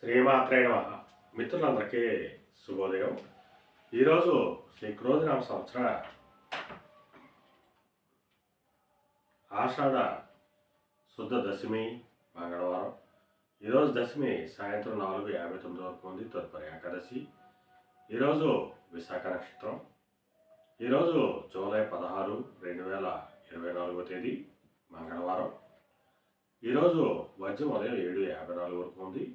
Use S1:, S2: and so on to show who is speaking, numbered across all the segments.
S1: శ్రీమాత్రే నమః. మిత్రులందరికీ శుభోదయం. ఈరోజు శ్రీ క్రోధినామ సంవత్సర ఆషాఢ శుద్ధ దశమి మంగళవారం. ఈరోజు దశమి సాయంత్రం 4:59 వరకు ఉంది. తదుపరి ఏకాదశి. ఈరోజు విశాఖ నక్షత్రం. ఈరోజు జూలై 16, 2024 తేదీ మంగళవారం. ఈరోజు వజ్రం ఉదయం 7:54 వరకు ఉంది.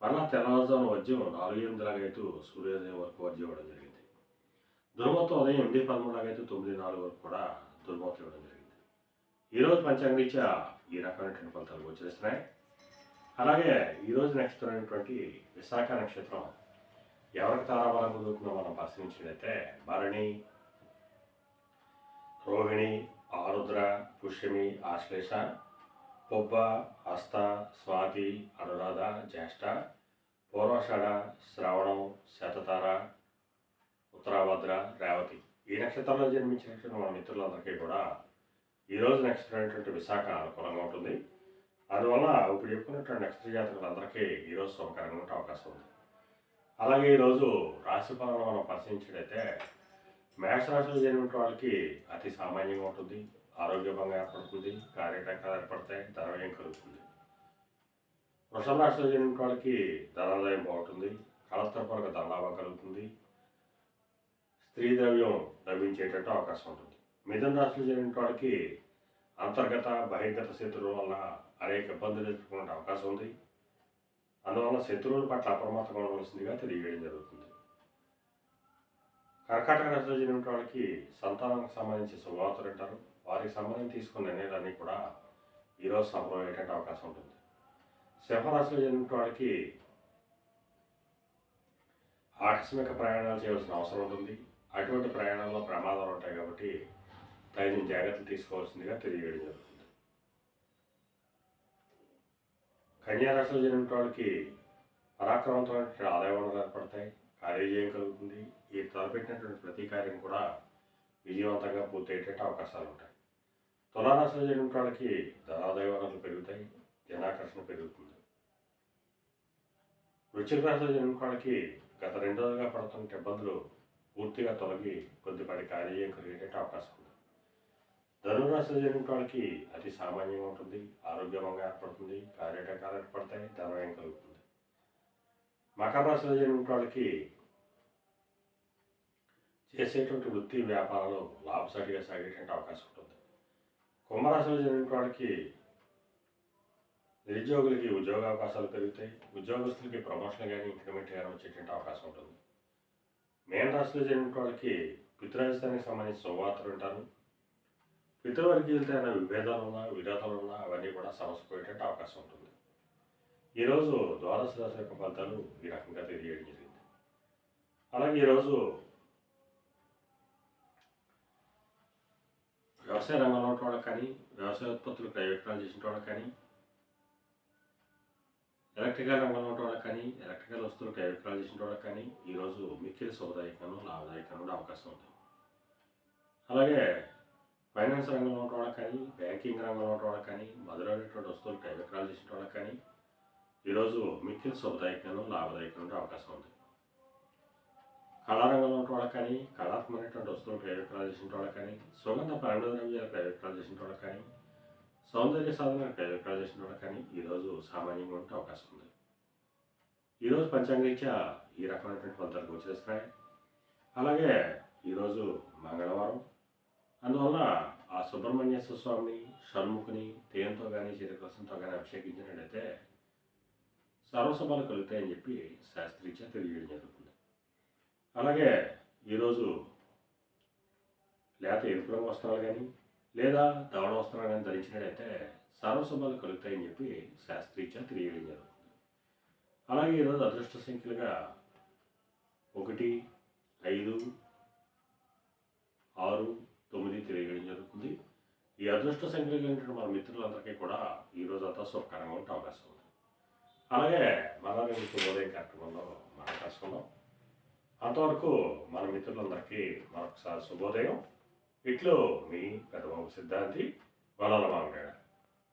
S1: మరలా తెల్లవారుజామున వజ్రం 4:08 సూర్యోదయం వరకు వజ్రం ఇవ్వడం జరిగింది. దుర్మూర్తం ఉదయం 8:13 9:04 వరకు కూడా దుర్మూర్తం ఇవ్వడం జరిగింది. ఈరోజు పంచాంగరీత్యా ఈ రకమైనటువంటి ఫలితాలు గోచరిస్తున్నాయి. అలాగే ఈరోజు నక్షత్రమైనటువంటి విశాఖ నక్షత్రం ఎవరికి తారాబలం కుదురుతుందో మనం పరిశీలించినట్లయితే భరణి, రోహిణి, ఆరుద్ర, పుష్యమి, ఆశ్లేష, పొబ్బ, హస్త, స్వాతి, అనురాధ, జ్యేష్ఠ, పూర్వాషాఢ, శ్రవణం, శతతార, ఉత్తరాభద్ర, రేవతి. ఈ నక్షత్రంలో జన్మించినటువంటి మన మిత్రులందరికీ కూడా ఈరోజు నక్షత్రం అనేటువంటి విశాఖ అనుకూలంగా ఉంటుంది. అందువల్ల ఇప్పుడు చెప్పుకున్నటువంటి నక్షత్ర జాతకులందరికీ ఈరోజు శుభకరంగా ఉండే అవకాశం ఉంది. అలాగే ఈరోజు రాశి ఫలాలను మనం పరిశీలించినట్లయితే మేషరాశిలో జన్మించిన వాళ్ళకి అతి సామాన్యంగా ఉంటుంది. ఆరోగ్యభంగా ఏర్పడుతుంది. కార్యటంకాలు ఏర్పడతాయి. ధనవ్యయం కలుగుతుంది. వృషభ రాశిలో జన్మించిన వాళ్ళకి ధనాదాయం బాగుంటుంది. కళత్రపరంగా ధనలాభం కలుగుతుంది. స్త్రీ ద్రవ్యం లభించేటట్టు అవకాశం ఉంటుంది. మిథున రాశిలో జన్మించిన వాళ్ళకి అంతర్గత బహిర్గత శత్రువుల వల్ల అనేక ఇబ్బందులు ఎదుర్కొనే అవకాశం ఉంది. అందువల్ల శత్రువుల పట్ల అప్రమత్తంగా ఉండవలసిందిగా తెలియజేయడం జరుగుతుంది. కర్కాటక రాశిలో జన్మించిన వాళ్ళకి సంతానానికి సంబంధించి శుభవార్తలు అంటారు. వారికి సంబంధించి తీసుకున్న నిర్ణయాలన్నీ కూడా ఈరోజు సంభవమయ్యేటట్టు అవకాశం ఉంటుంది. సింహరాశిలో జన్మించిన వాళ్ళకి ఆకస్మిక ప్రయాణాలు చేయవలసిన అవసరం ఉంటుంది. అటువంటి ప్రయాణాల్లో ప్రమాదాలు ఉంటాయి కాబట్టి తగిన జాగ్రత్తలు తీసుకోవాల్సిందిగా తెలియజేయడం జరుగుతుంది. కన్యారాశిలో జన్మించిన వాళ్ళకి పరాక్రమంతో ఆదాయ వనరులు ఏర్పడతాయి. కార్యజయం కలుగుతుంది. ఈ తలపెట్టినటువంటి ప్రతి కార్యం కూడా విజయవంతంగా పూర్తయ్యేటట్టు అవకాశాలు ఉంటాయి. తులారాశిలో జన్మించిన వాళ్ళకి ధనాదాయ వనరులు పెరుగుతాయి. జనాకర్షణ పెరుగుతుంది. వృశ్చిక రాశిలో జన్మించిన వాళ్ళకి గత 2 రోజులుగా పడుతున్న ఇబ్బందులు పూర్తిగా తొలగి కొద్దిపాటి కార్యజయం కలిగేటట్టు అవకాశం ఉంది. ధనురాశిలో జన్మించిన వాళ్ళకి అతి సామాన్యంగా ఉంటుంది. ఆరోగ్యవంగా ఏర్పడుతుంది. కార్యటంకాలు ఏర్పడతాయి. ధనవ్యయం కలుగుతుంది. మకర రాశిలో జన్మించిన వాళ్ళకి చేసేటువంటి వృత్తి వ్యాపారాలు లాభసాటిగా సాగేటువంటి అవకాశం ఉంటుంది. కుంభరాశిలో జన్మించిన వాళ్ళకి నిరుద్యోగులకి ఉద్యోగ అవకాశాలు పెరుగుతాయి. ఉద్యోగస్తులకి ప్రమోషన్ కానీ ఇంక్రిమెంట్ కానీ వచ్చేటువంటి అవకాశం ఉంటుంది. మేన రాశిలో జన్మించిన వాళ్ళకి పితృరాజధానికి సంబంధించిన శుభవార్తలు ఉంటారు. పితృవర్గీయులతో అయిన విభేదాలు ఉన్నా విరోధాలు ఉన్నా అవన్నీ కూడా సమస్య పోయేటట్టు అవకాశం ఉంటుంది. ఈరోజు ద్వాదశ రాశి యొక్క ఫలితాలు ఈ రకంగా తెలియజేయడం జరిగింది. అలాగే ఈరోజు వ్యవసాయ రంగంలో ఉన్న వాళ్ళకి కానీ వ్యవసాయ ఉత్పత్తులు క్రయ విక్రయాలు చేసిన వాళ్ళకి కానీ ఎలక్ట్రికల్ రంగంలో ఉన్న వాళ్ళకి కానీ ఎలక్ట్రికల్ వస్తువులు క్రయ విక్రయాలు చేసిన వాళ్ళకి కానీ ఈరోజు మిక్కిలి శుభదాయకంగా లాభదాయకంగా ఉండే అవకాశం ఉంది. అలాగే ఫైనాన్స్ రంగంలో ఉన్న వాళ్ళకి కానీ బ్యాంకింగ్ రంగంలో ఉన్న వాళ్ళకి కానీ మధురైనటువంటి వస్తువులు క్రయ విక్రయాలు చేసిన వాళ్ళకి కానీ ఈరోజు మిక్కిలి శుభదాయకంగా లాభదాయకంగా ఉండే అవకాశం ఉంది. కళారంగంలో ఉన్న వాళ్ళకి కానీ కళాత్మకమైనటువంటి వస్తువులు క్రయ విక్రయాలు చేసిన వాళ్ళకి కానీ సుగంధ పరిమళ ద్రవ్యాలు క్రయ విక్రయాలు చేసిన వాళ్ళకి కానీ సౌందర్య సాధన క్రయ విక్రయాలు చేసిన వాళ్ళకి కానీ ఈరోజు సామాన్యంగా ఉండే అవకాశం ఉంది. ఈరోజు పంచాంగరీత్యా ఈ రకమైనటువంటి ఫలితాలు గోచరిస్తున్నాయి. అలాగే ఈరోజు మంగళవారం. అందువల్ల ఆ సుబ్రహ్మణ్యేశ్వర స్వామిని షణ్ముఖుని తేనెతో కానీ చిరకలసంతో కానీ అభిషేకించినట్లయితే సర్వశుభాలు కలుగుతాయని చెప్పి శాస్త్రీత్యా తెలియజేయడం జరుగుతుంది. అలాగే ఈరోజు లేత ఎరుపు రంగు వస్త్రాలు కానీ లేదా దవడ వస్త్రాలు కానీ ధరించినట్లయితే సర్వశుభాలు కలుగుతాయని చెప్పి శాస్త్రీత్యా తెలియజేయడం జరుగుతుంది. అలాగే ఈరోజు అదృష్ట సంఖ్యలుగా 1, 5, 6, 9 తెలియజేయడం జరుగుతుంది. ఈ అదృష్ట సంఖ్యలు కలిగినటువంటి మన మిత్రులందరికీ కూడా ఈరోజు అంతా శుభకరంగా ఉండే అవకాశం ఉంది. అలాగే మన శుభోదయం కార్యక్రమంలో మనం కలుసుకుందాం. అంతవరకు మన మిత్రులందరికీ మరొకసారి శుభోదయం. ఇట్లు మీ పెద్దబాబు సిద్ధాంతి వలల మామిడాడ.